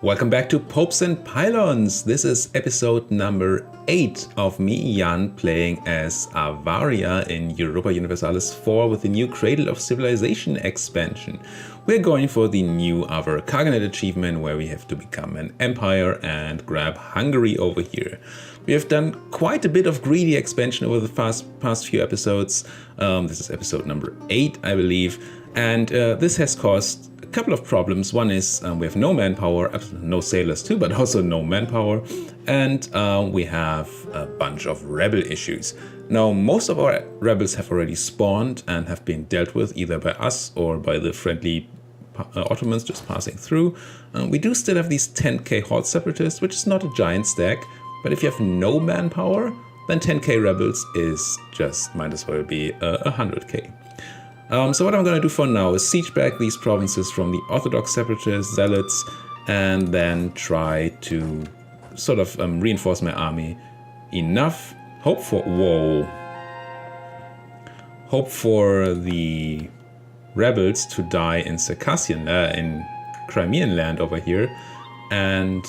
Welcome back to Popes and Pylons. This is episode number 8 of me, Jan, playing as Avaria in Europa Universalis IV with the new Cradle of Civilization expansion. We're going for the new Avar Khaganate achievement where we have to become an empire and grab Hungary over here. We have done quite a bit of greedy expansion over the past few episodes. This is episode number 8, I believe, and this has caused a couple of problems. One is we have no manpower, no sailors too, but also no manpower, and we have a bunch of rebel issues. Now, most of our rebels have already spawned and have been dealt with either by us or by the friendly Ottomans just passing through. We do still have these 10k Horde Separatists, which is not a giant stack, but if you have no manpower, then 10k rebels is just might as well be 100k. So what I'm going to do for now is siege back these provinces from the Orthodox Separatist Zealots and then try to sort of reinforce my army enough. Hope for the rebels to die in Circassian, in Crimean land over here, and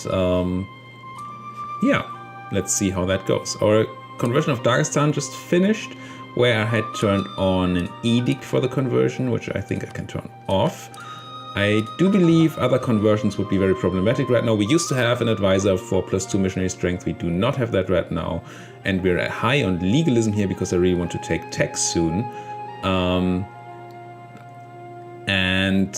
yeah, let's see how that goes. Our conversion of Dagestan just finished, where I had turned on an edict for the conversion, which I think I can turn off. I do believe other conversions would be very problematic right now. We used to have an advisor for +2 missionary strength. We do not have that right now. And we're high on legalism here because I really want to take tech soon. And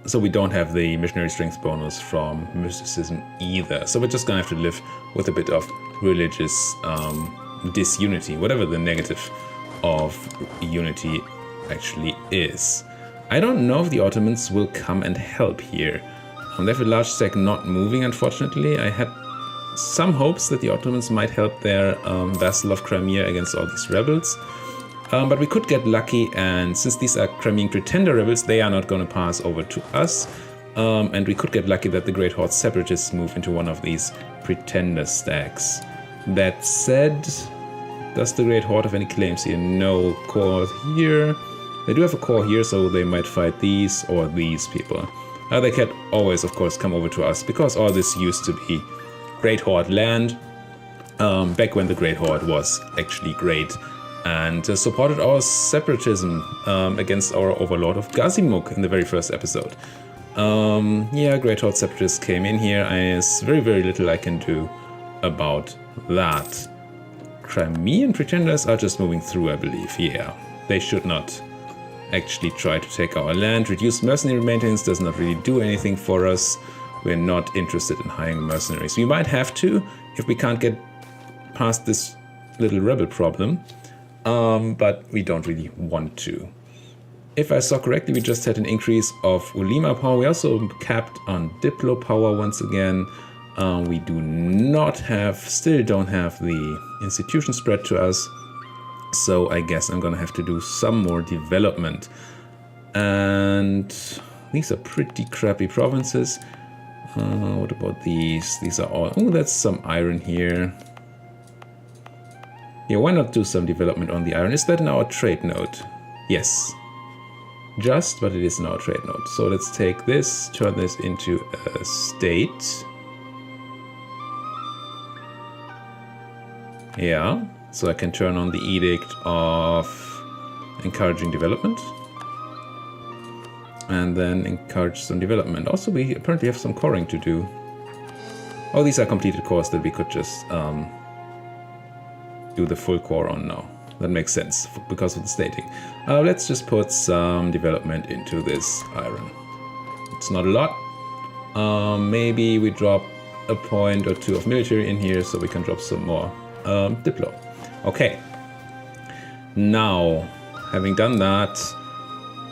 so we don't have the missionary strength bonus from mysticism either. So we're just gonna have to live with a bit of religious disunity, whatever the negative of unity actually is. I don't know if the Ottomans will come and help here. They have a large stack not moving, unfortunately. I had some hopes that the Ottomans might help their vassal of Crimea against all these rebels. But we could get lucky, and since these are Crimean pretender rebels, they are not going to pass over to us. And we could get lucky that the Great Horde Separatists move into one of these pretender stacks. That said, does the Great Horde have any claims here? No core here. They do have a core here, so they might fight these or these people. They can always, of course, come over to us, because all this used to be Great Horde land, back when the Great Horde was actually great, and supported our separatism against our overlord of Gazimuk in the very first episode. Yeah, Great Horde Separatists came in here. There's very, very little I can do about that. Crimean pretenders are just moving through, I believe. Yeah, they should not actually try to take our land. Reduced mercenary maintenance does not really do anything for us. We're not interested in hiring mercenaries. We might have to if we can't get past this little rebel problem, but we don't really want to. If I saw correctly, we just had an increase of Ulema power. We also capped on Diplo power once again. We do not have, still don't have the institution spread to us. So I guess I'm gonna have to do some more development. And these are pretty crappy provinces. What about these? These are all, oh, that's some iron here. Yeah, why not do some development on the iron? Is that in our trade node? Yes. Just, but it is in our trade node. So let's take this, turn this into a state. Yeah, so I can turn on the edict of encouraging development. And then encourage some development. Also, we apparently have some coring to do. Oh, these are completed cores that we could just do the full core on now. That makes sense because of the stating. Let's just put some development into this iron. It's not a lot. Maybe we drop a point or two of military in here so we can drop some more Diplo. Okay. Now, having done that,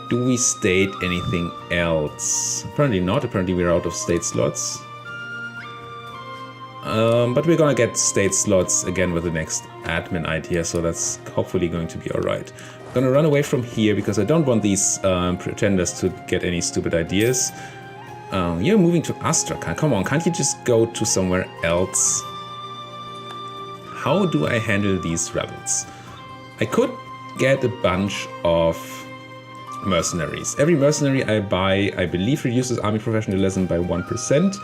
do we state anything else? Apparently not. Apparently we're out of state slots. But we're gonna get state slots again with the next admin idea, so that's hopefully going to be alright. I'm gonna run away from here because I don't want these pretenders to get any stupid ideas. You're moving to Astrakhan. Come on, can't you just go to somewhere else? How do I handle these rebels? I could get a bunch of mercenaries. Every mercenary I buy, I believe, reduces army professionalism by 1%.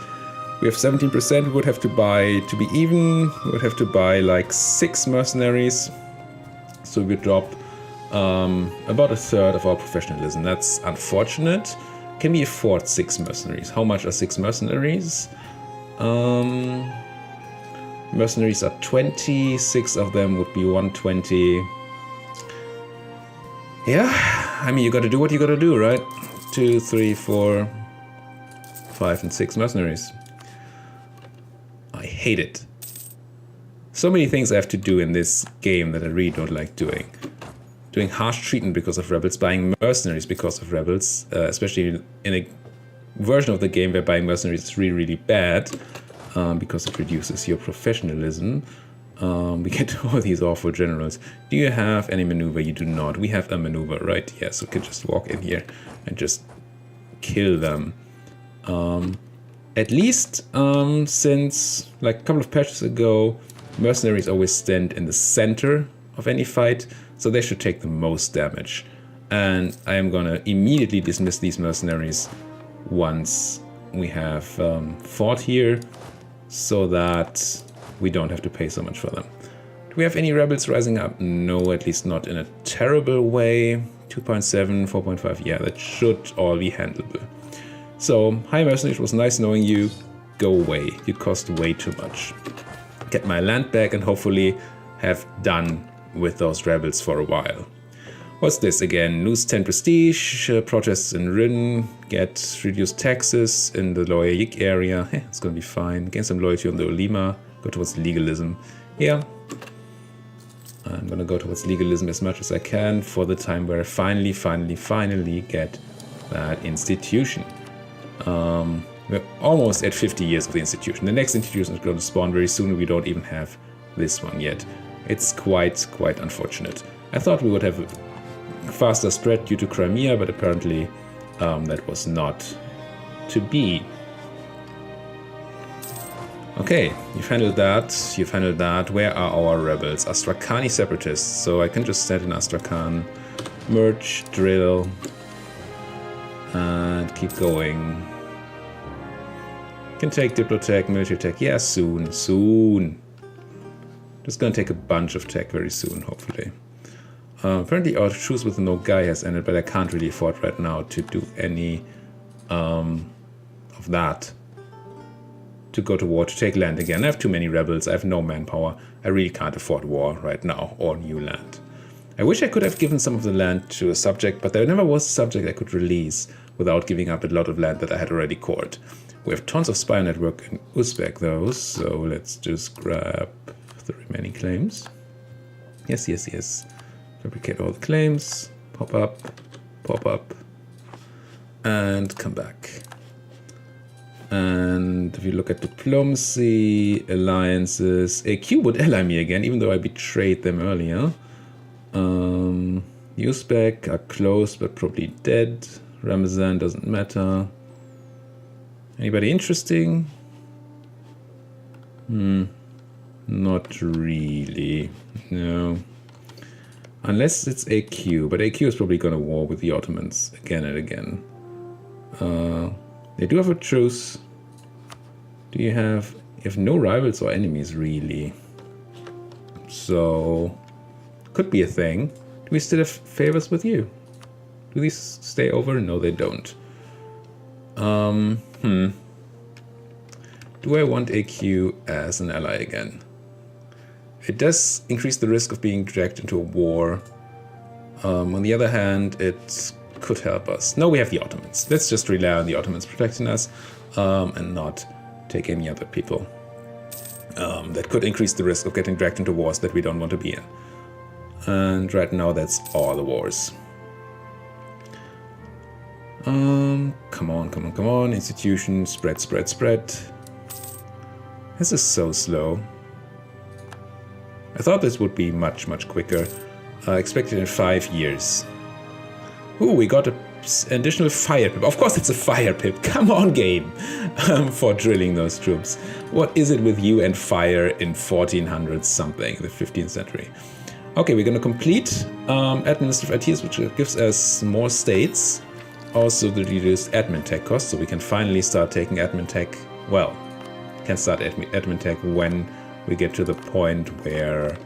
We have 17%. We would have to buy, to be even, we would have to buy like 6 mercenaries. So we would drop about a third of our professionalism. That's unfortunate. Can we afford 6 mercenaries? How much are 6 mercenaries? Mercenaries are 20. 6 of them would be 120. Yeah, I mean, you gotta do what you gotta do, right? 2, 3, 4, 5, and 6 mercenaries. I hate it. So many things I have to do in this game that I really don't like doing. Doing harsh treatment because of rebels, buying mercenaries because of rebels, especially in a version of the game where buying mercenaries is really, really bad, because it reduces your professionalism. We get all these awful generals. Do you have any maneuver? You do not. We have a maneuver, right? Yes, we can just walk in here and just kill them. At least since like a couple of patches ago, mercenaries always stand in the center of any fight, so they should take the most damage. And I am gonna immediately dismiss these mercenaries once we have fought here, so that we don't have to pay so much for them. Do we have any rebels rising up? No, at least not in a terrible way. 2.7, 4.5, yeah, that should all be handleable. So, hi mercenaries, it was nice knowing you. Go away, you cost way too much. Get my land back and hopefully have done with those rebels for a while. What's this again? Lose 10 prestige, protests in Rin, get reduced taxes in the Lower Yik area. It's gonna be fine. Gain some loyalty on the Olima. Go towards legalism. Yeah. I'm gonna go towards legalism as much as I can for the time where I finally get that institution. We're almost at 50 years of the institution. The next institution is going to spawn very soon and we don't even have this one yet. It's quite unfortunate. I thought we would have a faster spread due to Crimea, but apparently that was not to be. Okay, you've handled that. Where are our rebels? Astrakani separatists. So I can just set in Astrakhan, merge, drill, and keep going. Can take Diplotech, military tech. Yeah, soon. Just gonna take a bunch of tech very soon, hopefully. Apparently our truce with the Nogai has ended, but I can't really afford right now to do any of that. To go to war, to take land again. I have too many rebels, I have no manpower. I really can't afford war right now, or new land. I wish I could have given some of the land to a subject, but there never was a subject I could release without giving up a lot of land that I had already cored. We have tons of spy network in Uzbek though, so let's just grab the remaining claims. Yes. Fabricate all the claims, pop up, and come back. And if you look at diplomacy, alliances, AQ would ally me again, even though I betrayed them earlier. Uzbek are close, but probably dead. Ramazan doesn't matter. Anybody interesting? Not really. No. Unless it's AQ, but AQ is probably going to war with the Ottomans again and again. They do have a truce. You have no rivals or enemies, really. So, could be a thing. Do we still have favors with you? Do these stay over? No, they don't. Do I want AQ as an ally again? It does increase the risk of being dragged into a war. On the other hand, it could help us. No, we have the Ottomans. Let's just rely on the Ottomans protecting us and not take any other people. That could increase the risk of getting dragged into wars that we don't want to be in. And right now, that's all the wars. Come on. Institution, spread. This is so slow. I thought this would be much quicker. Expected in 5 years. Ooh, we got an additional fire pip. Of course it's a fire pip. Come on, game. For drilling those troops. What is it with you and fire in 1400 something, the 15th century? Okay, we're going to complete administrative ideas, which gives us more states. Also the reduced admin tech costs, so we can finally start taking admin tech, well, can start admin tech when we get to the point where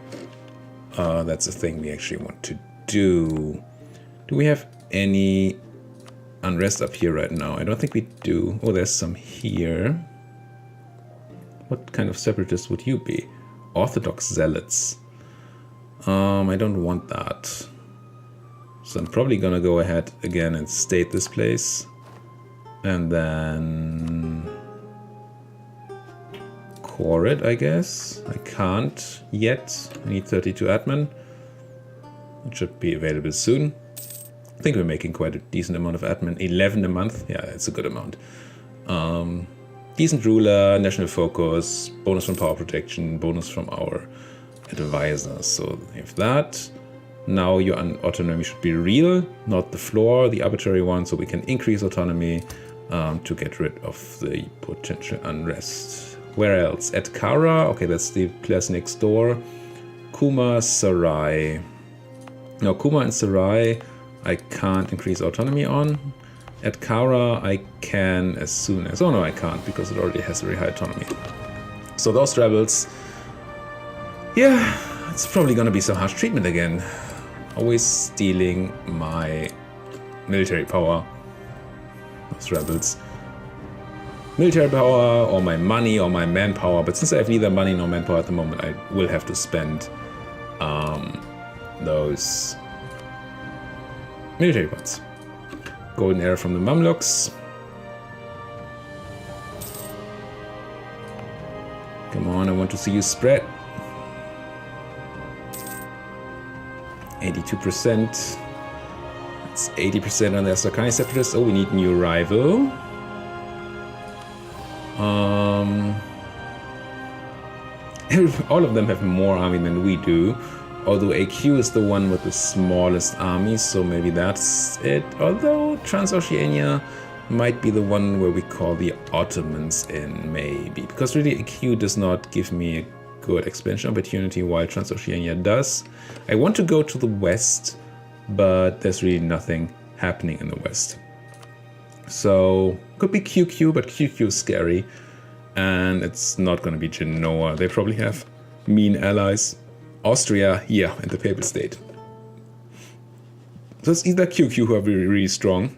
that's a thing we actually want to do. Do we have any unrest up here right now? I don't think we do. Oh, there's some here. What kind of separatist would you be? Orthodox zealots. I don't want that. So I'm probably gonna go ahead again and state this place. And then core it, I guess. I can't yet. I need 32 admin. It should be available soon. I think we're making quite a decent amount of admin. 11 a month. Yeah, it's a good amount. Decent ruler, national focus, bonus from power protection, bonus from our advisors. So if that. Now your autonomy should be real, not the floor, the arbitrary one, so we can increase autonomy to get rid of the potential unrest. Where else? At Kara, okay, that's the place next door. Kuma, Sarai. Now Kuma and Sarai, I can't increase autonomy on. At Kara, I can as soon as... Oh no, I can't, because it already has very high autonomy. So those rebels... Yeah, it's probably gonna be some harsh treatment again. Always stealing my military power. Those rebels. Military power, or my money, or my manpower. But since I have neither money nor manpower at the moment, I will have to spend those military points. Golden era from the Mamluks. Come on, I want to see you spread. 82%. It's 80% on the Asakani Separatists. Oh, we need new rival. All of them have more army than we do. Although AQ is the one with the smallest army, so maybe that's it. Although Transoceania might be the one where we call the Ottomans in, maybe. Because really AQ does not give me a good expansion opportunity, while Transoceania does. I want to go to the west, but there's really nothing happening in the west. So, could be QQ, but QQ is scary. And it's not going to be Genoa. They probably have mean allies. Austria, yeah, and the Papal State. So it's either QQ who are really, really strong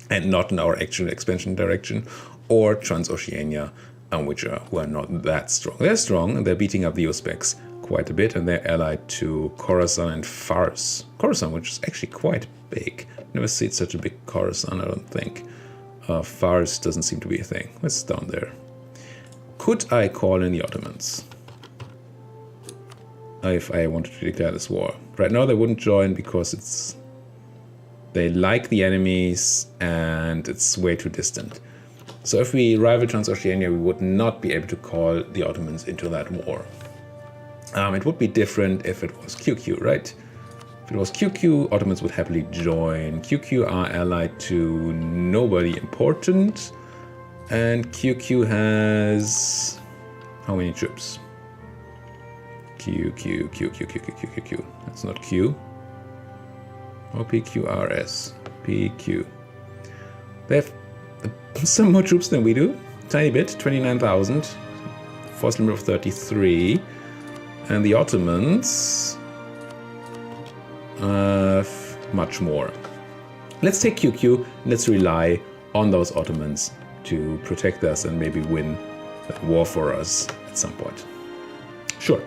and not in our actual expansion direction, or Transoceania, who are not that strong. They're strong, and they're beating up the Uzbeks quite a bit, and they're allied to Khorasan and Fars. Khorasan, which is actually quite big. Never seen such a big Khorasan, I don't think. Fars doesn't seem to be a thing. It's down there. Could I call in the Ottomans if I wanted to declare this war? Right now they wouldn't join because they like the enemies and it's way too distant. So if we rival Transoceania, we would not be able to call the Ottomans into that war. It would be different if it was QQ, right? If it was QQ, Ottomans would happily join. QQ are allied to nobody important. And QQ has... how many troops? Q. That's not Q. Or PQRS. PQ. They have some more troops than we do. Tiny bit, 29,000. Force limit of 33. And the Ottomans have much more. Let's take QQ. Let's rely on those Ottomans to protect us and maybe win that war for us at some point. Sure.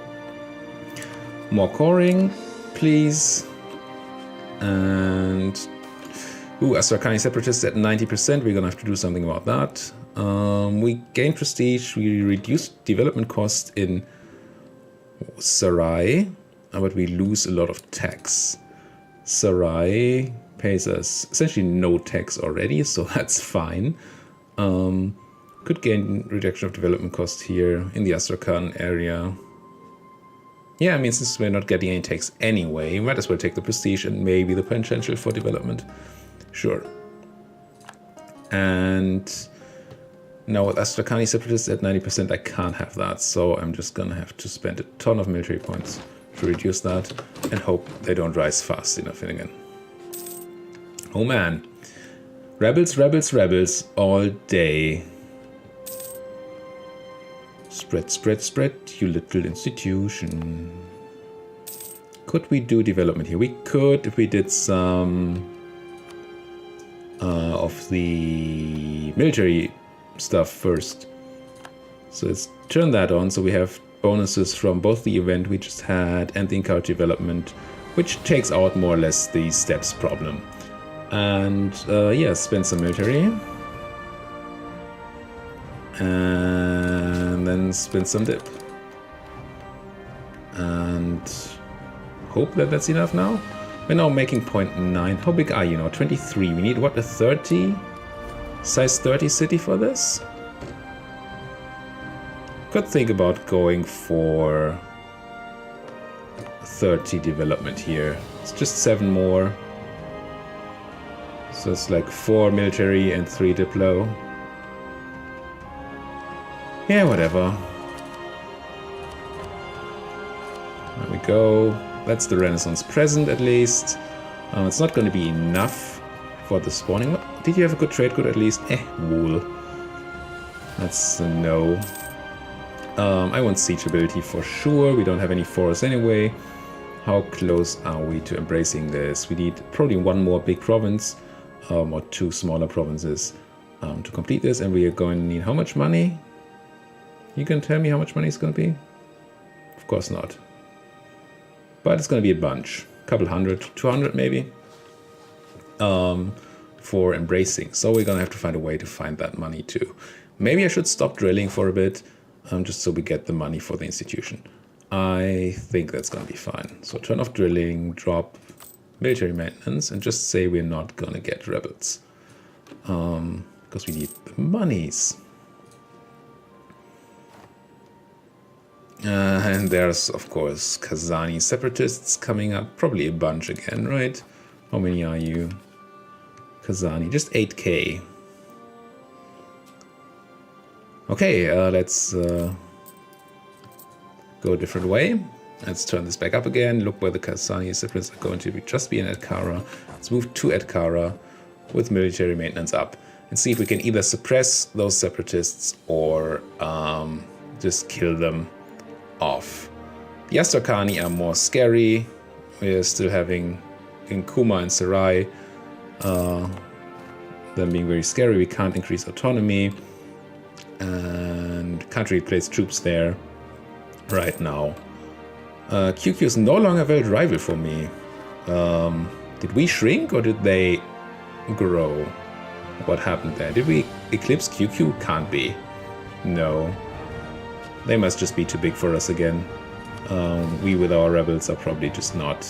More coring, please. And... ooh, Astrakani Separatists at 90%. We're gonna have to do something about that. We gain prestige. We reduce development cost in Sarai, but we lose a lot of tax. Sarai pays us essentially no tax already, so that's fine. Could gain reduction of development cost here in the Astrakhan area. Yeah, I mean, since we're not getting any tax anyway, might as well take the prestige and maybe the potential for development. Sure. And now with Astrakani Separatists at 90%, I can't have that, so I'm just gonna have to spend a ton of military points to reduce that and hope they don't rise fast enough again. Oh man. Rebels, rebels, rebels all day. Spread, spread, spread, you little institution. Could we do development here? We could if we did some of the military stuff first. So let's turn that on so we have bonuses from both the event we just had and the encourage development, which takes out more or less the steps problem. And yeah, spend some military. And then spend some dip. And hope that that's enough now. We're now making 0.9. How big are you now? 23. We need what, a 30? Size 30 city for this? Could think about going for 30 development here. It's just 7 more. So it's like 4 military and 3 diplo. Yeah, whatever. There we go. That's the Renaissance present at least. It's not going to be enough for the spawning. Did you have a good trade good at least? Wool. That's a no. I want siege ability for sure. We don't have any forests anyway. How close are we to embracing this? We need probably 1 more big province or 2 smaller provinces to complete this. And we are going to need how much money? You can tell me how much money it's going to be? Of course not. But it's going to be a bunch. A couple hundred, 200 maybe. For embracing. So we're going to have to find a way to find that money too. Maybe I should stop drilling for a bit. Just so we get the money for the institution. I think that's going to be fine. So turn off drilling, drop military maintenance, and just say we're not going to get rebels. Because we need the monies. And there's, of course, Kazani separatists coming up. Probably a bunch again, right? How many are you? Kazani, just 8k. Okay, let's go a different way. Let's turn this back up again. Look where the Kazani separatists are going to just be in Ankara. Let's move to Ankara with military maintenance up and see if we can either suppress those separatists or just kill them off. The Astrakani are more scary. We're still having in Kuma and Sarai them being very scary. We can't increase autonomy. And can't really place troops there right now. QQ is no longer a valid rival for me. Did we shrink or did they grow? What happened there? Did we eclipse QQ? Can't be. No. They must just be too big for us again. We with our rebels are probably just not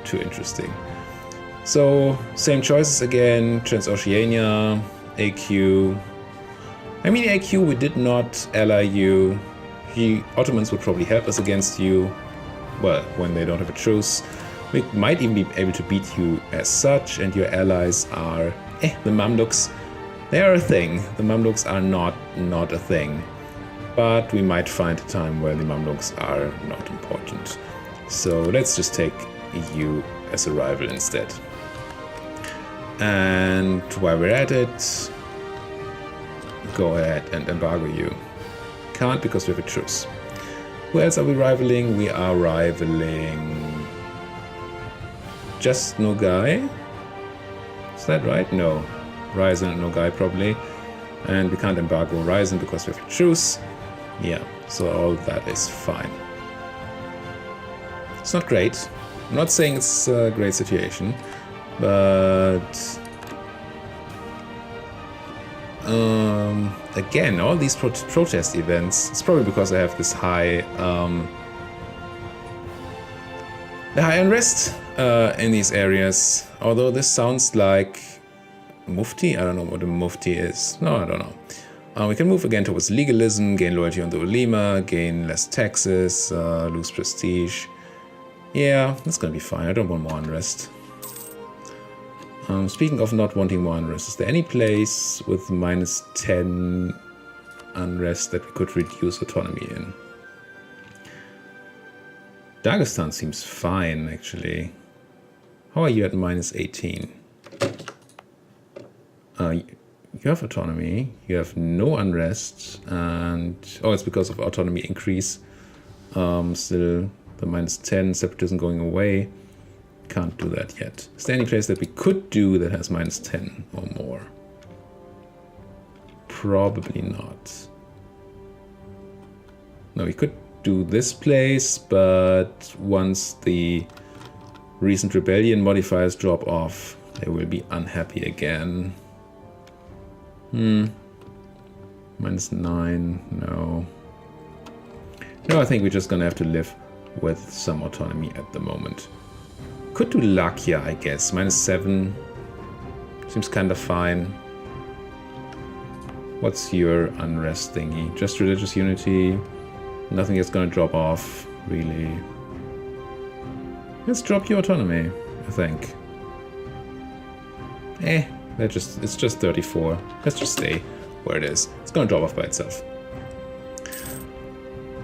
too interesting. So, same choices again. Transoceania, AQ. I mean, AQ, we did not ally you. Ottomans would probably help us against you. Well, when they don't have a truce. We might even be able to beat you as such, and your allies are... the Mamluks. They are a thing. The Mamluks are not a thing. But we might find a time where the Mamluks are not important. So let's just take you as a rival instead. And while we're at it... go ahead and embargo you. Can't because we have a truce. Who else are we rivaling? We are rivaling... just Nogai? Is that right? No. Ryzen and Nogai probably. And we can't embargo Ryzen because we have a truce. Yeah, so all that is fine. It's not great. I'm not saying it's a great situation, but... again, all these protest events, it's probably because I have this high unrest in these areas. Although this sounds like Mufti. I don't know what a Mufti is. No, I don't know. We can move again towards legalism, gain loyalty on the ulema, gain less taxes, lose prestige. Yeah, that's gonna be fine. I don't want more unrest. Speaking of not wanting more unrest, is there any place with -10 unrest that we could reduce autonomy in? Dagestan seems fine, actually. How are you at -18? you have autonomy, you have no unrest, and oh, it's because of autonomy increase. Still the -10 separatism going away. Can't do that yet. Is there any place that we could do that has -10 or more? Probably not. No, we could do this place, but once the recent rebellion modifiers drop off, they will be unhappy again. -9, no. No, I think we're just gonna have to live with some autonomy at the moment. Could do Lakia, I guess. -7 seems kind of fine. What's your unrest thingy? Just religious unity. Nothing is gonna drop off, really. Let's drop your autonomy, I think. It's just 34. Let's just stay where it is. It's gonna drop off by itself.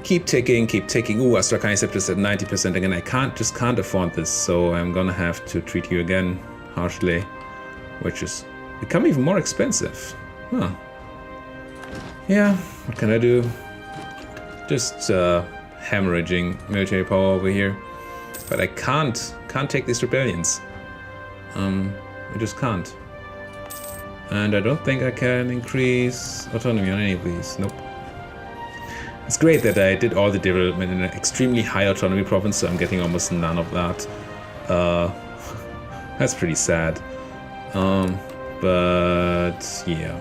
Keep ticking, keep ticking. Ooh, Astrakhan Scepters at 90% again. I just can't afford this, so I'm gonna have to treat you again harshly, which is become even more expensive. Huh. Yeah, what can I do? Just hemorrhaging military power over here. But I can't take these rebellions. I just can't. And I don't think I can increase autonomy on any of these. Nope. It's great that I did all the development in an extremely high autonomy province, so I'm getting almost none of that. That's pretty sad. But yeah.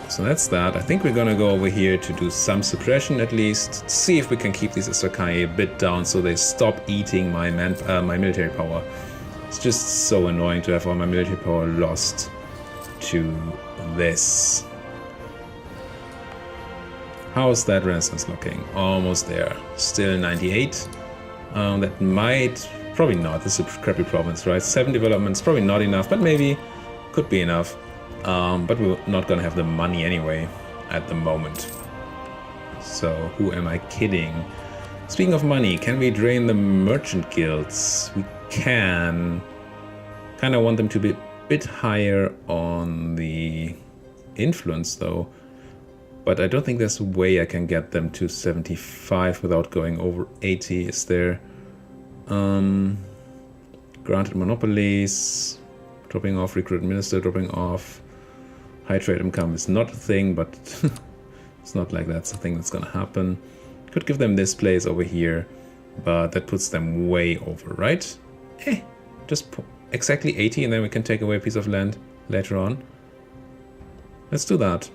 So that's that. I think we're gonna go over here to do some suppression at least. See if we can keep these Astrakhan a bit down so they stop eating my military power. It's just so annoying to have all my military power lost to this. How's that Renaissance looking? Almost there. Still 98. That might... Probably not. This is a crappy province, right? 7 developments. Probably not enough, but maybe could be enough. But we're not gonna have the money anyway at the moment. So who am I kidding? Speaking of money, can we drain the merchant guilds? We can. Kind of want them to be a bit higher on the influence though. But I don't think there's a way I can get them to 75 without going over 80. Is there? Granted monopolies, dropping off recruit minister, dropping off. High trade income is not a thing, but it's not like that's a thing that's gonna happen. Could give them this place over here, but that puts them way over, right? Just exactly 80 and then we can take away a piece of land later on. Let's do that.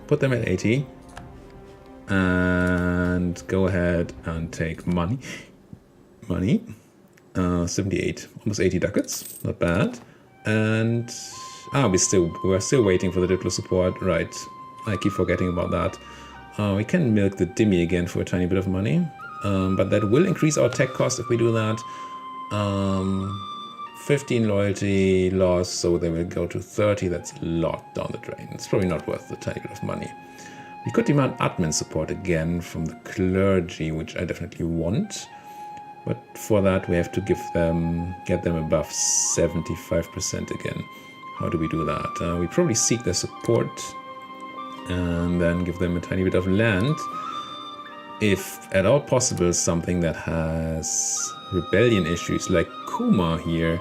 Put them at 80 and go ahead and take money. 78, almost 80 ducats, not bad. And we're still waiting for the Diplo support, right? I keep forgetting about that. We can milk the Dimmy again for a tiny bit of money, but that will increase our tech cost if we do that. 15 loyalty loss, so they will go to 30. That's a lot down the drain. It's probably not worth the tiny bit of money. We could demand admin support again from the clergy, which I definitely want. But for that, we have to get them above 75% again. How do we do that? We probably seek their support and then give them a tiny bit of land. If at all possible, something that has rebellion issues like Kuma here.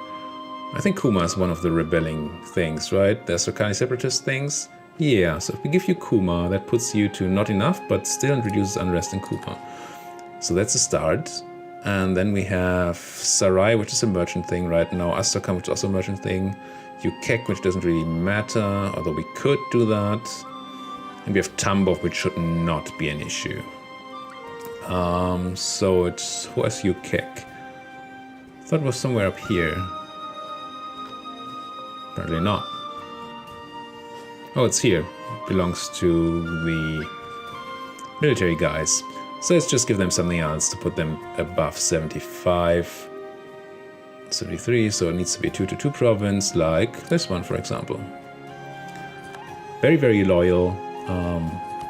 I think Kuma is one of the rebelling things, right? The Astrakhan separatist things. Yeah, so if we give you Kuma, that puts you to not enough, but still reduces unrest in Kuma. So that's a start. And then we have Sarai, which is a merchant thing right now. Astrakhan, which is also a merchant thing. Ukek, which doesn't really matter, although we could do that. And we have Tambov, which should not be an issue. So it's... who has Ukek? I thought it was somewhere up here. Apparently not. Oh, it's here. It belongs to the military guys. So let's just give them something else to put them above 75. 73, so it needs to be a 2-2 province, like this one, for example. Very, very loyal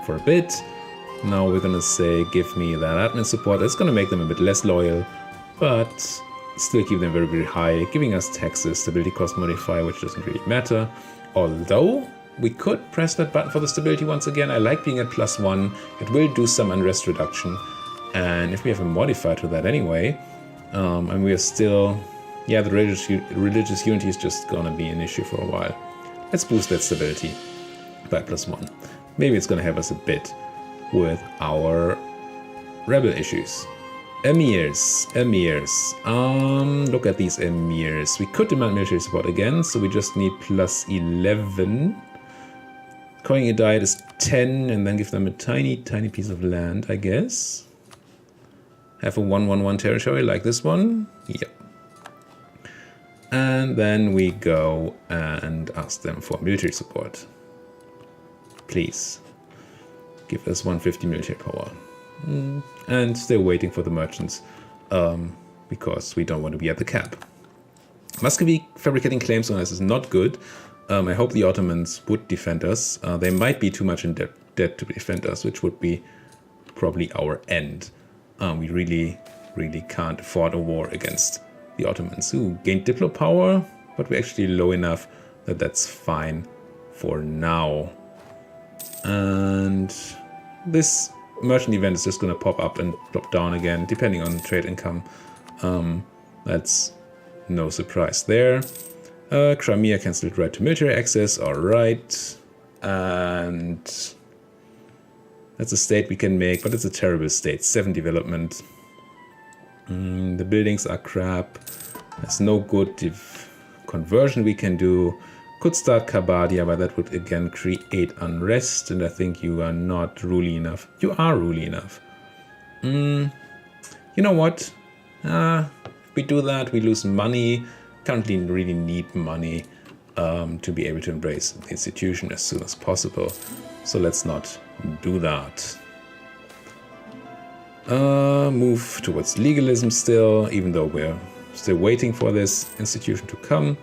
for a bit. Now we're gonna say, give me that admin support. It's gonna make them a bit less loyal, but still keep them very, very high, giving us taxes, stability cost modifier, which doesn't really matter. Although we could press that button for the stability once again. I like being at +1. It will do some unrest reduction. And if we have a modifier to that anyway, and we are still, yeah, the religious unity is just gonna be an issue for a while. Let's boost that stability by +1. Maybe it's gonna help us a bit with our rebel issues. Emirs. Look at these emirs. We could demand military support again, so we just need +11. Calling a diet is 10, and then give them a tiny piece of land, I guess. Have a 1-1-1 territory like this one. Yep. And then we go and ask them for military support. Please. Give us 150 military power. And still waiting for the merchants, because we don't want to be at the cap. Muscovy fabricating claims on us is not good. I hope the Ottomans would defend us. They might be too much in debt to defend us, which would be probably our end. We really can't afford a war against the Ottomans, who gained Diplo power, but we're actually low enough that that's fine for now. And this merchant event is just going to pop up and drop down again, depending on trade income. That's no surprise there. Crimea cancelled right to military access, alright. And that's a state we can make, but it's a terrible state. 7 development. The buildings are crap. There's no good conversion we can do. Could start Kabadia, but that would again create unrest, and I think you are not ruly enough. You are ruly enough. You know what? If we do that, we lose money. Currently really need money to be able to embrace the institution as soon as possible. So let's not do that. Move towards legalism still, even though we're still waiting for this institution to come.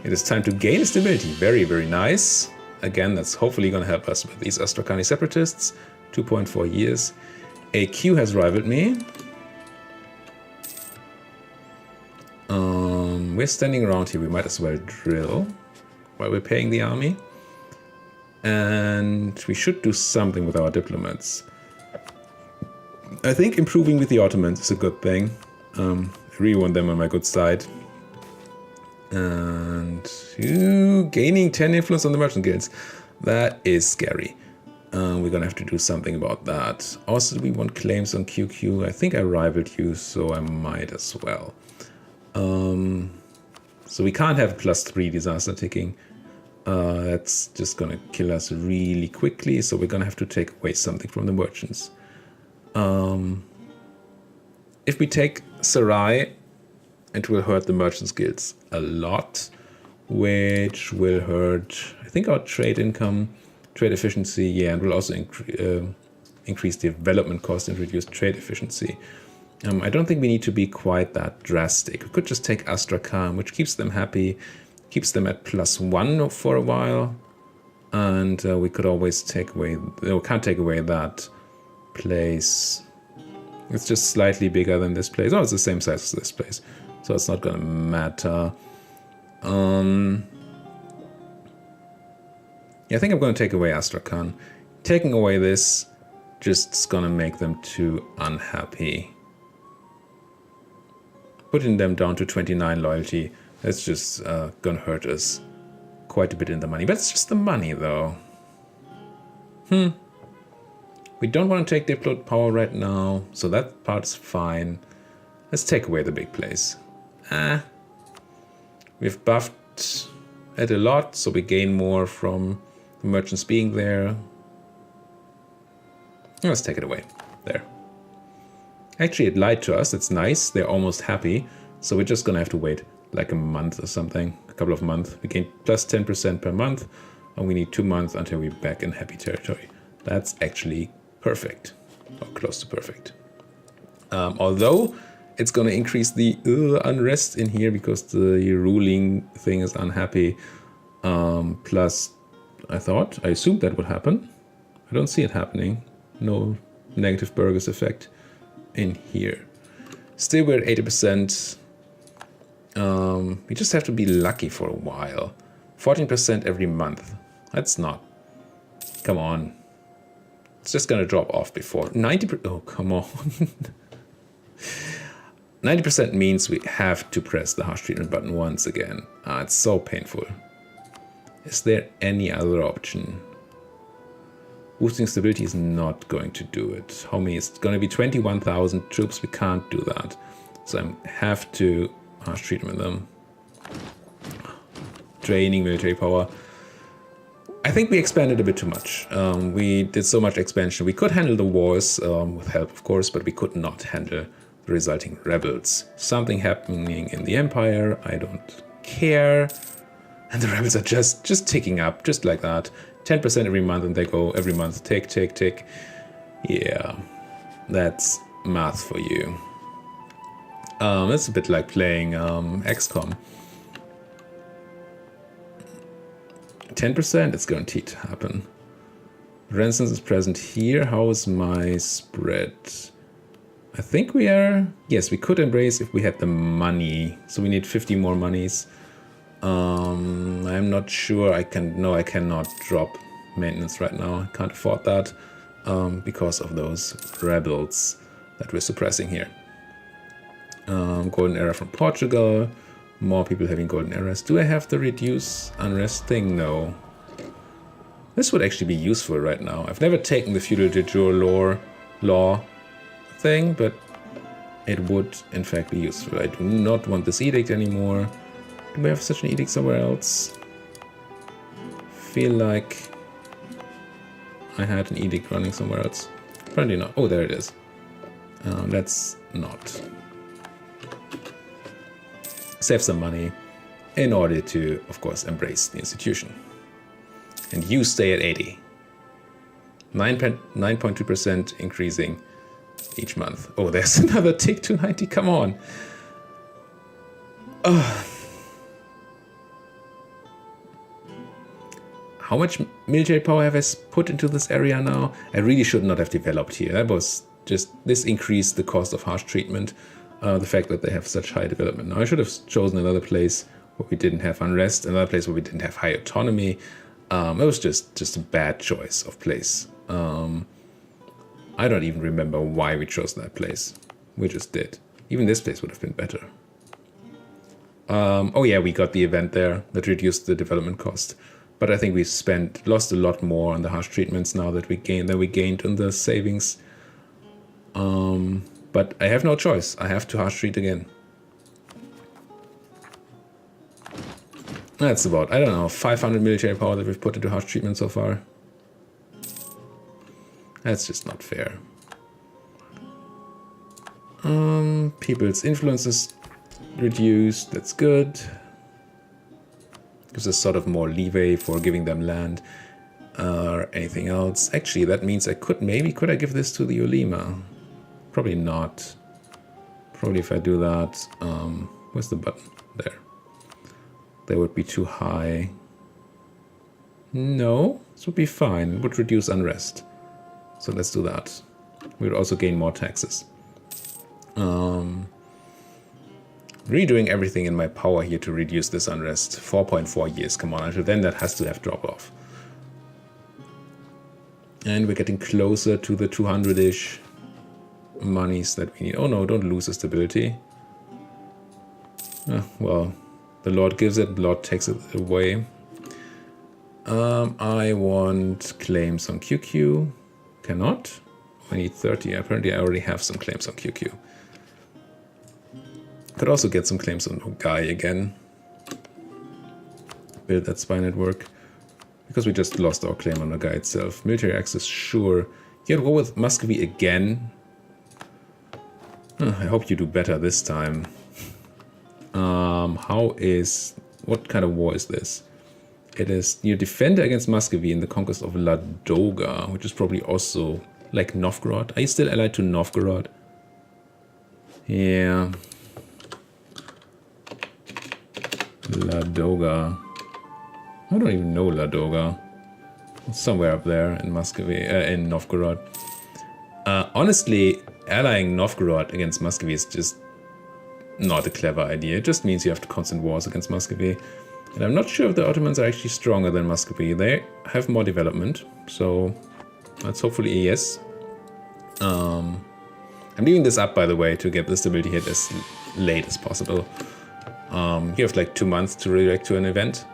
It is time to gain stability. Very, very nice. Again, that's hopefully going to help us with these Astrakani separatists. 2.4 years. AQ has rivaled me. We're standing around here. We might as well drill while we're paying the army. And we should do something with our diplomats. I think improving with the Ottomans is a good thing. I really want them on my good side. And gaining 10 influence on the merchant guilds. That is scary. We're gonna have to do something about that. Also, we want claims on QQ. I think I rivaled you, so I might as well. So we can't have +3 disaster ticking. That's just gonna kill us really quickly. So we're gonna have to take away something from the merchants. If we take Sarai, it will hurt the merchants guilds a lot, which will hurt, I think, our trade income, trade efficiency, yeah, and will also increase development cost and reduce trade efficiency. I don't think we need to be quite that drastic. We could just take Astrakhan, which keeps them happy, keeps them at +1 for a while, and we could always take away, we can't take away that place. It's just slightly bigger than this place. Oh, it's the same size as this place, so it's not gonna matter. Yeah, I think I'm gonna take away Astrakhan. Taking away this just is gonna make them too unhappy. Putting them down to 29 loyalty, that's just gonna hurt us quite a bit in the money. But it's just the money, though. We don't want to take Diplomat power right now, so that part's fine. Let's take away the big place. We've buffed it a lot, so we gain more from the merchants being there. Let's take it away. There. Actually, it lied to us. It's nice. They're almost happy. So we're just going to have to wait like a month or something. A couple of months. We gain plus 10% per month. And we need 2 months until we're back in happy territory. That's actually perfect. Or close to perfect. Although it's going to increase the unrest in here because the ruling thing is unhappy. Plus, I assumed that would happen. I don't see it happening. No negative burgers effect in here. Still, we're at 80%. We just have to be lucky for a while. 14% every month. That's not. Come on. It's just gonna drop off before 90%. Oh, come on. 90% means we have to press the harsh treatment button once again. It's so painful. Is there any other option? Boosting stability is not going to do it. How many? It's going to be 21,000 troops. We can't do that. So I have to harsh treatment them. Draining military power. I think we expanded a bit too much. We did so much expansion. We could handle the wars with help, of course, but we could not handle the resulting rebels. Something happening in the Empire. I don't care. And the rebels are just ticking up, just like that. 10% every month, and they go every month. Tick, tick, tick. Yeah, that's math for you. It's a bit like playing XCOM. 10%, it's guaranteed to happen. Renaissance is present here. How is my spread? I think we are... Yes, we could embrace if we had the money. So we need 50 more monies. I'm not sure I can... No, I cannot drop maintenance right now. I can't afford that because of those rebels that we're suppressing here. Golden era from Portugal. More people having golden eras. Do I have the reduce unrest thing? No. This would actually be useful right now. I've never taken the feudal de jure law thing, but it would in fact be useful. I do not want this edict anymore. Do we have such an edict somewhere else? Feel like I had an edict running somewhere else. Apparently not. Oh, there it is. Let's not. Save some money in order to, of course, embrace the institution. And you stay at 80. 9.2% increasing each month. Oh, there's another tick to 90. Come on. How much military power have I put into this area now? I really should not have developed here. That was just, this increased the cost of harsh treatment. The fact that they have such high development. Now, I should have chosen another place where we didn't have unrest, another place where we didn't have high autonomy. It was just a bad choice of place. I don't even remember why we chose that place. We just did. Even this place would have been better. Oh yeah, we got the event there that reduced the development cost. But I think we lost a lot more on the harsh treatments now that we gained on the savings. But I have no choice. I have to harsh treat again. That's about, I don't know, 500 military power that we've put into harsh treatment so far. That's just not fair. People's influence is reduced. That's good. Gives us sort of more leeway for giving them land or anything else. Actually, that means I could I give this to the Ulema? Probably not. Probably if I do that, where's the button? There. That would be too high. No, this would be fine. It would reduce unrest. So let's do that. We would also gain more taxes. Redoing everything in my power here to reduce this unrest. 4.4 years, come on. Until then that has to have dropped off. And we're getting closer to the 200-ish monies that we need. Oh no, don't lose the stability. Well, the Lord gives it, the Lord takes it away. I want claims on QQ. Cannot. I need 30. Apparently I already have some claims on QQ. Could also get some claims on Nogai again. Build that spy network. Because we just lost our claim on Nogai itself. Military access, sure. You go with Muscovy again. I hope you do better this time. What kind of war is this? It is your defender against Muscovy in the conquest of Ladoga, which is probably also like Novgorod. Are you still allied to Novgorod? Yeah. Ladoga. I don't even know Ladoga. It's somewhere up there in Muscovy, in Novgorod. Honestly, allying Novgorod against Muscovy is just not a clever idea. It just means you have to constant wars against Muscovy. And I'm not sure if the Ottomans are actually stronger than Muscovy. They have more development, so that's hopefully a yes. I'm leaving this up, by the way, to get the stability hit as late as possible. You have like 2 months to react to an event,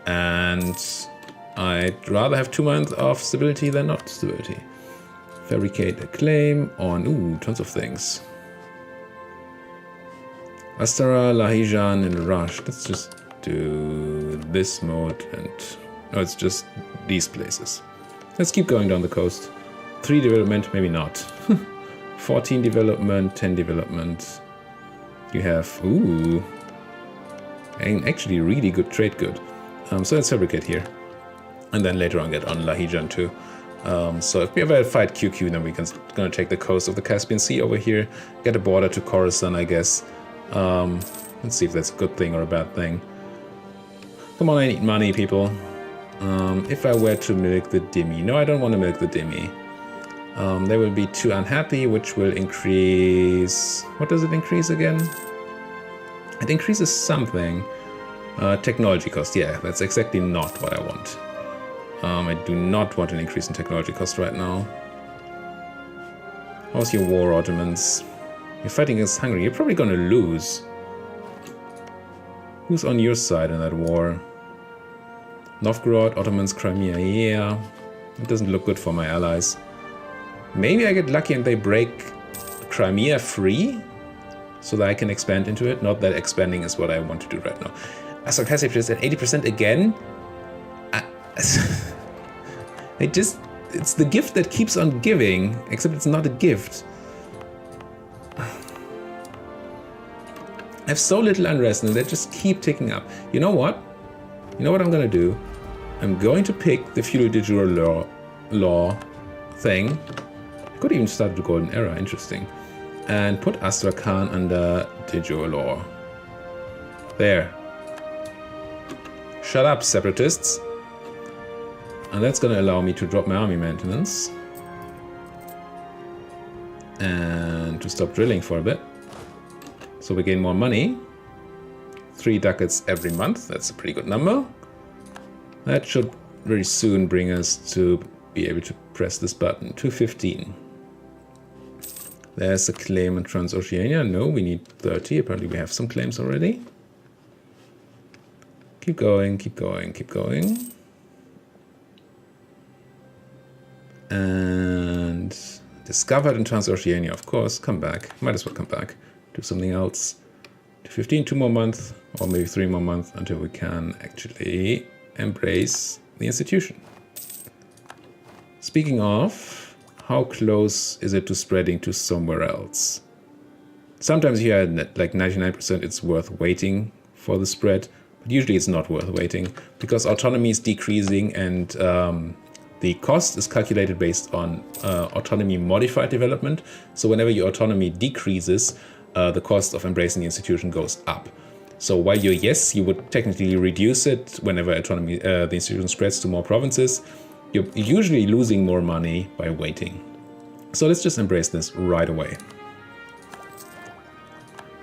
and I'd rather have 2 months of stability than not stability. Fabricate a claim on, ooh, tons of things. Astara, Lahijan, and Rush. Let's just do this mode, and no, it's just these places. Let's keep going down the coast. 3 development, maybe not. 14 development, 10 development. You have, ooh, and actually really good trade good. So let's fabricate here, and then later on get on Lahijan too. So if we ever fight QQ, then we're gonna take the coast of the Caspian Sea over here, get a border to Khorasan, I guess. Let's see if that's a good thing or a bad thing. Come on, I need money, people. If I were to milk the Dhimmi. No, I don't want to milk the Dhimmi. They will be too unhappy, which will increase... What does it increase again? It increases something. Technology cost. Yeah, that's exactly not what I want. I do not want an increase in technology cost right now. How's your war, Ottomans? You're fighting against Hungary. You're probably gonna lose. Who's on your side in that war? Novgorod, Ottomans, Crimea. Yeah, it doesn't look good for my allies. Maybe I get lucky and they break Crimea free, so that I can expand into it. Not that expanding is what I want to do right now. Sarcastic is at 80% again. It's the gift that keeps on giving, except it's not a gift. I have so little unrest and they just keep ticking up. You know what? You know what I'm gonna do? I'm going to pick the feudal de jure law thing. I could even start the golden era, interesting. And put Astrakhan under de jure law. There. Shut up, separatists. And that's gonna allow me to drop my army maintenance. And to stop drilling for a bit. So we gain more money. 3 ducats every month. That's a pretty good number. That should very soon bring us to be able to press this button. 215. There's a claim in Transoceania. No, we need 30. Apparently we have some claims already. Keep going, keep going, keep going. And discovered in Transoceania, of course. Come back. Might as well come back. Do something else. 215, 2 more months, or maybe 3 more months until we can actually embrace the institution. Speaking of, how close is it to spreading to somewhere else? Sometimes here at like 99% it's worth waiting for the spread, but usually it's not worth waiting because autonomy is decreasing and the cost is calculated based on autonomy modified development. So whenever your autonomy decreases, the cost of embracing the institution goes up. So while you're yes, you would technically reduce it whenever autonomy, the institution spreads to more provinces, you're usually losing more money by waiting. So let's just embrace this right away.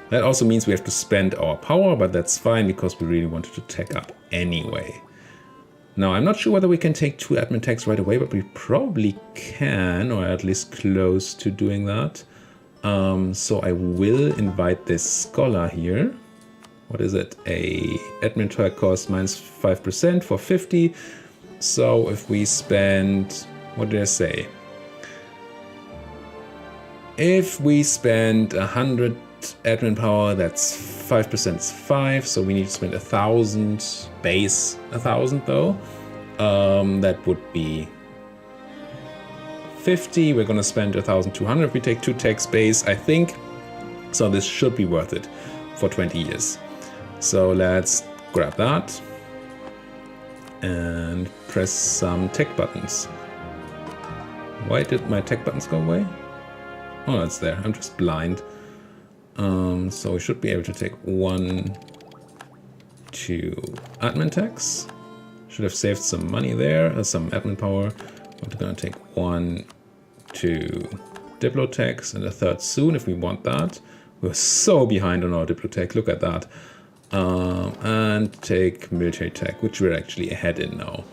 That also means we have to spend our power, but that's fine because we really wanted to tech up anyway. Now, I'm not sure whether we can take 2 admin techs right away, but we probably can, or at least close to doing that. So I will invite this scholar here. What is it? A admin tech cost minus 5% for 50. So if we spend, what did I say? If we spend 100 admin power, that's 5% is 5. So we need to spend 1,000 base, 1,000 though. That would be 50. We're gonna spend 1,200 if we take 2 techs base, I think. So this should be worth it for 20 years. So let's grab that and press some tech buttons. Why did my tech buttons go away? Oh, it's there. I'm just blind. So we should be able to take 1, 2 admin techs. Should have saved some money there, some admin power. We're gonna take 1, 2 diplo techs and a 3rd soon if we want that. We're so behind on our diplo tech. Look at that. And take military tech, which we're actually ahead in now.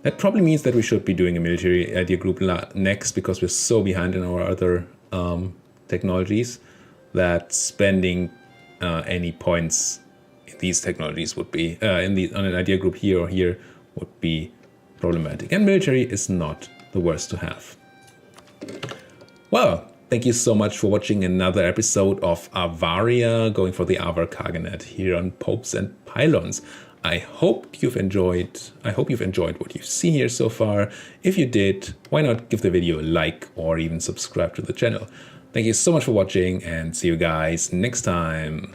That probably means that we should be doing a military idea group next, because we're so behind in our other technologies that spending any points in these technologies would be, on an idea group here or here, would be problematic. And military is not the worst to have. Well, thank you so much for watching another episode of Avaria, going for the Avar Khaganate here on Popes and Pylons. I hope you've enjoyed what you've seen here so far. If you did, why not give the video a like or even subscribe to the channel. Thank you so much for watching, and see you guys next time.